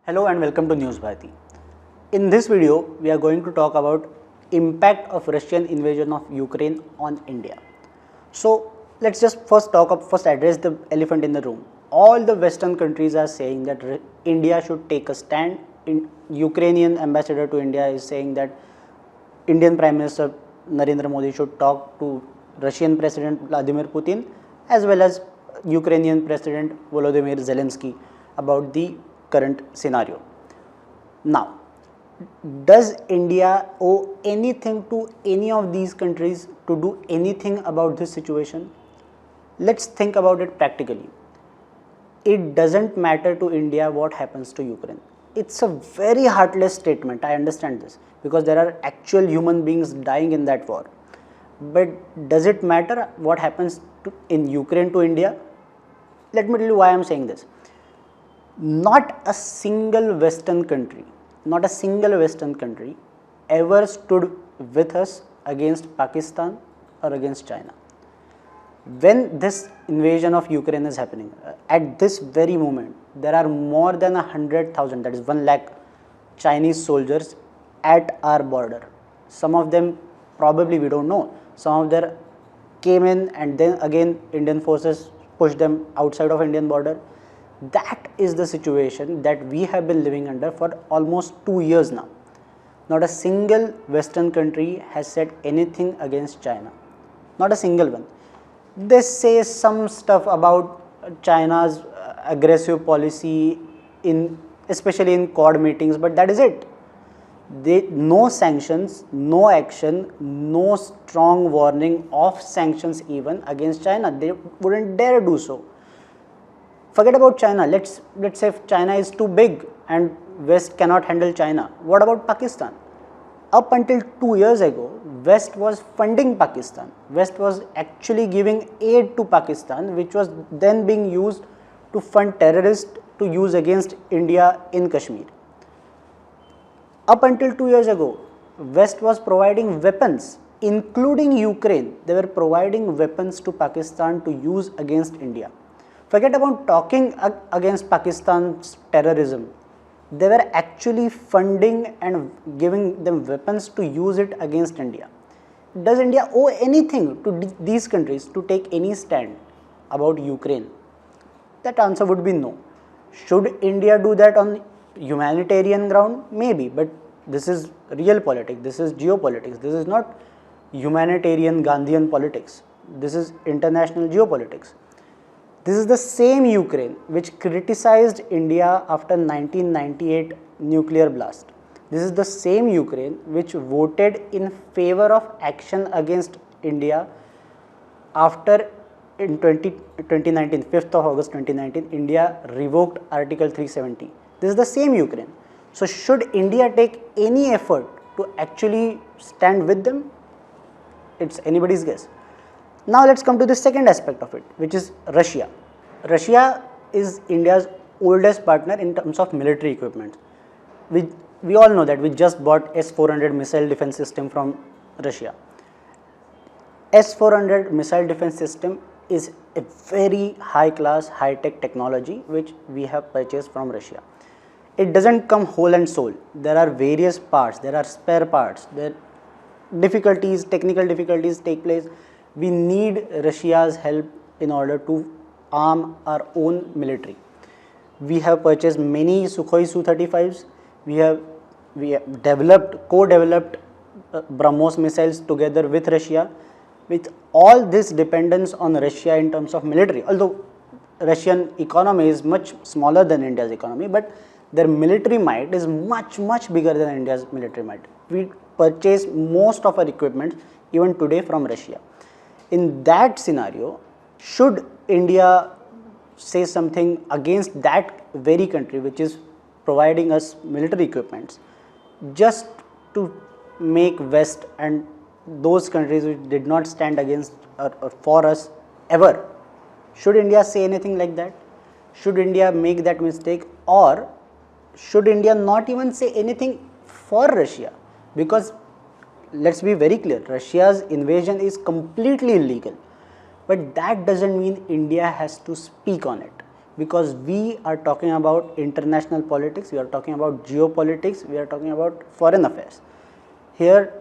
Hello and welcome to News Bharati. In this video, we are going to talk about impact of Russian invasion of Ukraine on India. So let's just first address the elephant in the room. All the Western countries are saying that India should take a stand. Ukrainian ambassador to India is saying that Indian Prime Minister Narendra Modi should talk to Russian President Vladimir Putin as well as Ukrainian President Volodymyr Zelensky about the current scenario. Now, does India owe anything to any of these countries to do anything about this situation? Let's think about it practically. It doesn't matter to India what happens to Ukraine. It's a very heartless statement, I understand this, because there are actual human beings dying in that war. But does it matter what happens in Ukraine to India? Let me tell you why I am saying this. Not a single Western country ever stood with us against Pakistan or against China. When this invasion of Ukraine is happening, at this very moment, there are more than 100,000, that is 1 lakh Chinese soldiers at our border. Some of them probably we don't know. Some of them came in and then again Indian forces pushed them outside of Indian border. That is the situation that we have been living under for almost 2 years now. Not a single Western country has said anything against China. Not a single one. They say some stuff about China's aggressive policy, especially in Quad meetings, but that is it. No sanctions, no action, no strong warning of sanctions even against China. They wouldn't dare do so. Forget about China. Let's say if China is too big and West cannot handle China. What about Pakistan? Up until 2 years ago, West was funding Pakistan. West was actually giving aid to Pakistan, which was then being used to fund terrorists to use against India in Kashmir. Up until 2 years ago, West was providing weapons, including Ukraine. They were providing weapons to Pakistan to use against India. Forget about talking against Pakistan's terrorism. They were actually funding and giving them weapons to use it against India. Does India owe anything to these countries to take any stand about Ukraine? That answer would be no. Should India do that on humanitarian ground? Maybe, but this is real politics, this is geopolitics, this is not humanitarian Gandhian politics, this is international geopolitics. This is the same Ukraine which criticized India after 1998 nuclear blast. This is the same Ukraine which voted in favor of action against India after in 2019, 5th of August 2019, India revoked Article 370. This is the same Ukraine. So should India take any effort to actually stand with them? It's anybody's guess. Now let's come to the second aspect of it, which is Russia. Russia is India's oldest partner in terms of military equipment. We all know that we just bought S-400 missile defense system from Russia. S-400 missile defense system is a very high class, high tech technology which we have purchased from Russia. It doesn't come whole and soul. There are various parts, there are spare parts, technical difficulties take place. We need Russia's help in order to arm our own military. We have purchased many Sukhoi Su-35s. We have co-developed BrahMos missiles together with Russia. With all this dependence on Russia in terms of military, although Russian economy is much smaller than India's economy, but their military might is much bigger than India's military might. We purchase most of our equipment even today from Russia. In that scenario, should India say something against that very country which is providing us military equipments just to make West and those countries which did not stand against or for us ever? Should India say anything like that? Should India make that mistake, or should India not even say anything for Russia? Because let's be very clear, Russia's invasion is completely illegal. But that doesn't mean India has to speak on it. because we are talking about international politics, we are talking about geopolitics, we are talking about foreign affairs. Here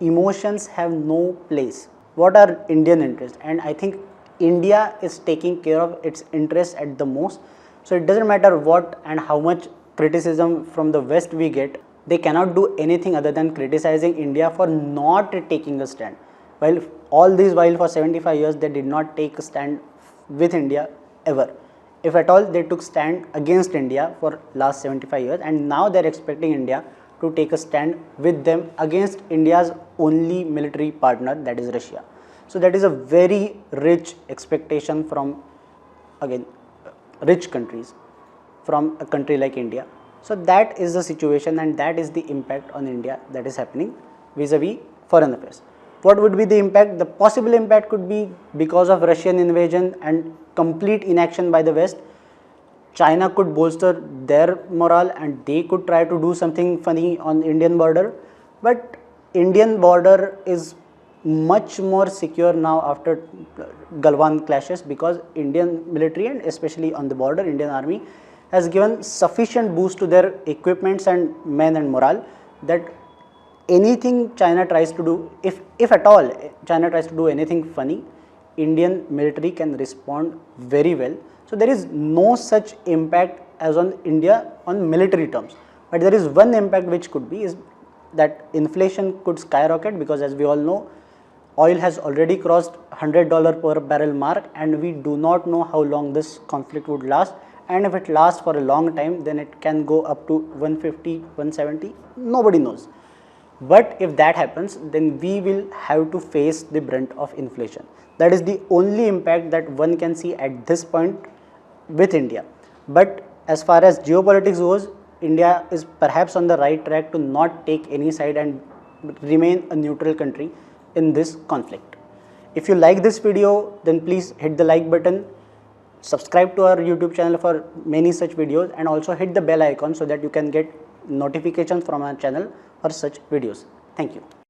emotions have no place. What are Indian interests? And I think India is taking care of its interests at the most. So it doesn't matter what and how much criticism from the West we get, they cannot do anything other than criticizing India for not taking a stand. While all these while for 75 years they did not take a stand with India ever. If at all they took stand against India for last 75 years, and now they are expecting India to take a stand with them against India's only military partner, that is Russia. So that is a very rich expectation from, again, rich countries, from a country like India. So that is the situation, and that is the impact on India that is happening vis-a-vis foreign affairs. What would be the impact? The possible impact could be because of Russian invasion and complete inaction by the West, China could bolster their morale and they could try to do something funny on Indian border. But Indian border is much more secure now after Galwan clashes, because Indian military and especially on the border Indian army has given sufficient boost to their equipments and men and morale that anything China tries to do, if at all China tries to do anything funny, Indian military can respond very well. So there is no such impact as on India on military terms. But there is one impact which could be, is that inflation could skyrocket, because as we all know, oil has already crossed $100 per barrel mark, and we do not know how long this conflict would last. And if it lasts for a long time, then it can go up to 150, 170, nobody knows. But if that happens, then we will have to face the brunt of inflation. That is the only impact that one can see at this point with India. But as far as geopolitics goes, India is perhaps on the right track to not take any side and remain a neutral country in this conflict. If you like this video, then please hit the like button, subscribe to our YouTube channel for many such videos, and also hit the bell icon so that you can get notifications from our channel for such videos. Thank you.